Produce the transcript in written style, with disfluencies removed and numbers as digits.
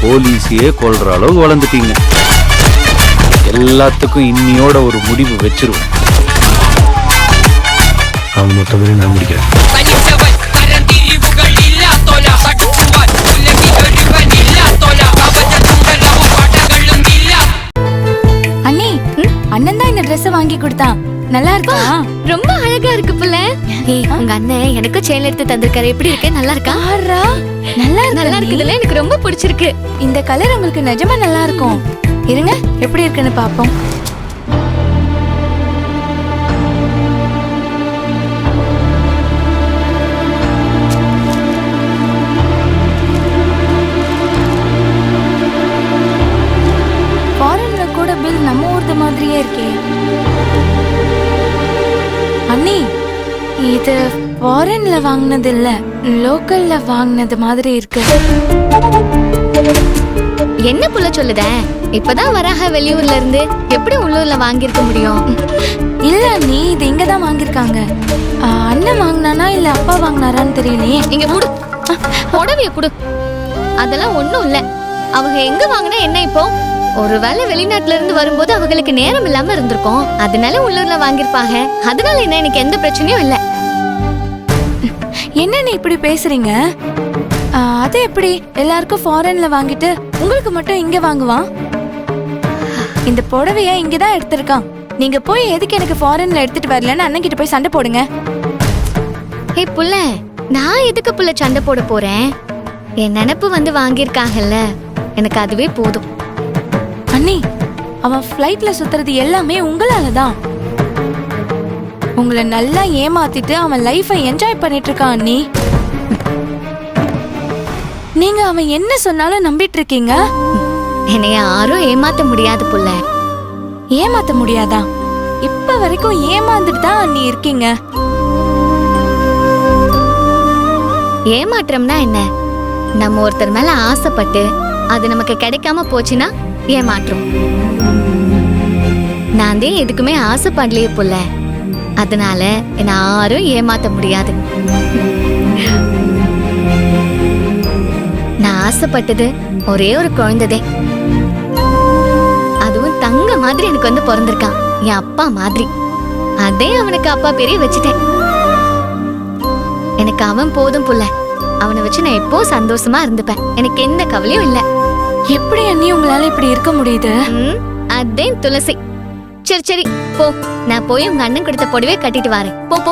போலீஸையே கொல்ற அளவு வளர்ந்துட்டீங்க. எல்லாத்துக்கும் இன்னியோட ஒரு முடிவு வச்சிருவோம். அவன் மொத்தமே நான் முடிக்கிறேன். அண்ணி, அண்ணன் தான் இந்த ட்ரெஸ் வாங்கி கொடுத்தான். நல்லா இருக்கா? ரொம்ப அழகா இருக்கு புள்ள. உங்க அண்ணன் எனக்கு சேல் எடுத்து தந்திருக்காரு. எப்படி இருக்கு? நல்லா இருக்கா? நல்லா இருக்குதுல, எனக்கு ரொம்ப பிடிச்சிருக்கு. இந்த கலர் உங்களுக்கு நிஜமா நல்லா இருக்கும். இருங்க எப்படி இருக்குன்னு பாப்போம். ஃபாரின்ல கூட பில் நம்ம ஊர்து மாதிரியே இருக்கே. அண்ணி, இது ஃபாரின்ல வாங்கினது இல்ல, லோக்கல்ல வாங்கினது மாதிரி இருக்கு. என்ன புள்ள சொல்லுத? இப்பதான் வராக வெளியூர்ல இருந்து, எப்படி உள்ளூர்ல வாங்கிருக்க முடியும்? இல்ல அண்ணி, இது இங்கதான் வாங்கிருக்காங்க. அண்ணன் வாங்கினானா இல்ல அப்பா வாங்கினாரான்னு தெரியலையே. இங்க குடு, புடவைய குடு. அதெல்லாம் ஒண்ணும் இல்ல. அவங்க எங்க வாங்கினா என்ன இப்போ? ஒருவேளை வெளிநாட்டுல இருந்து வரும்போது அவங்களுக்கு நேரம் இல்லாம இருந்திருக்கும், அதனால உள்ளூர்ல வாங்கிருப்பாங்க. அதனால என்ன, எனக்கு எந்த பிரச்சனையும் இல்ல. என்ன நீ இப்படி பேசுறீங்க? அது எப்படி எல்லாருக்கும் ஃபாரின்ல வாங்கிட்டு உங்களுக்கு மட்டும் இங்க வாங்குவான்? இந்த புடவைய இங்கதான் எடுத்திருக்கான். நீங்க போய் எதுக்கு எனக்கு ஃபாரின்ல எடுத்துட்டு வரலன்னு அண்ணன் கிட்ட போய் சண்டை போடுங்க. ஹே புள்ள, நான் எதுக்கு புள்ள சண்டை போட போறேன்? என் நினைப்பு வந்து வாங்கியிருக்காங்கல்ல, எனக்கு அதுவே போதும். அண்ணி, அவன் ஃப்ளைட்ல சுத்துறது எல்லாமே உங்களாலதான். உங்களை நல்லா ஏமாத்திட்டு அவன் லைஃபை என்ஜாய் பண்ணிட்டு இருக்கான் அண்ணி. நீங்க அவன் என்ன சொன்னாலும் நம்பிட்டு இருக்கீங்க. என்னைய யாரும் ஏமாத்த முடியாது புள்ள. ஏமாத்த முடியாதா? இப்ப வரைக்கும் ஏமாந்துட்டு தான் அண்ணி இருக்கீங்க. ஏமாற்றம்னா என்ன? நம்ம ஒருத்தர் மேல ஆசைப்பட்டு அது நமக்கு கிடைக்காம போச்சுன்னா ஏமாற்றம். நான் தான் எதுக்குமே ஆசைப்படலையே புள்ள, அதனால என்ன யாரும் ஏமாத்த முடியாது. நான் ஆசைப்பட்டது ஒரே ஒரு குழந்தைதே, அதுவும் தங்க மாதிரி எனக்கு வந்து பிறந்திருக்கான், என் அப்பா மாதிரி. அதே அவனுக்கு அப்பா பேரே வச்சுட்டேன். எனக்கு அவன் போதும் புள்ள. அவனை வச்சு நான் எப்போ சந்தோஷமா இருந்துப்பேன். எனக்கு எந்த கவலையும் இல்ல. எப்படி அண்ணி உங்களால இப்படி இருக்க முடியுது? அதே துளசி. சரி சரி போ, நான் போய் உங்க அண்ணன் கொடுத்த புடவையை கட்டிட்டு வரேன். போ போ.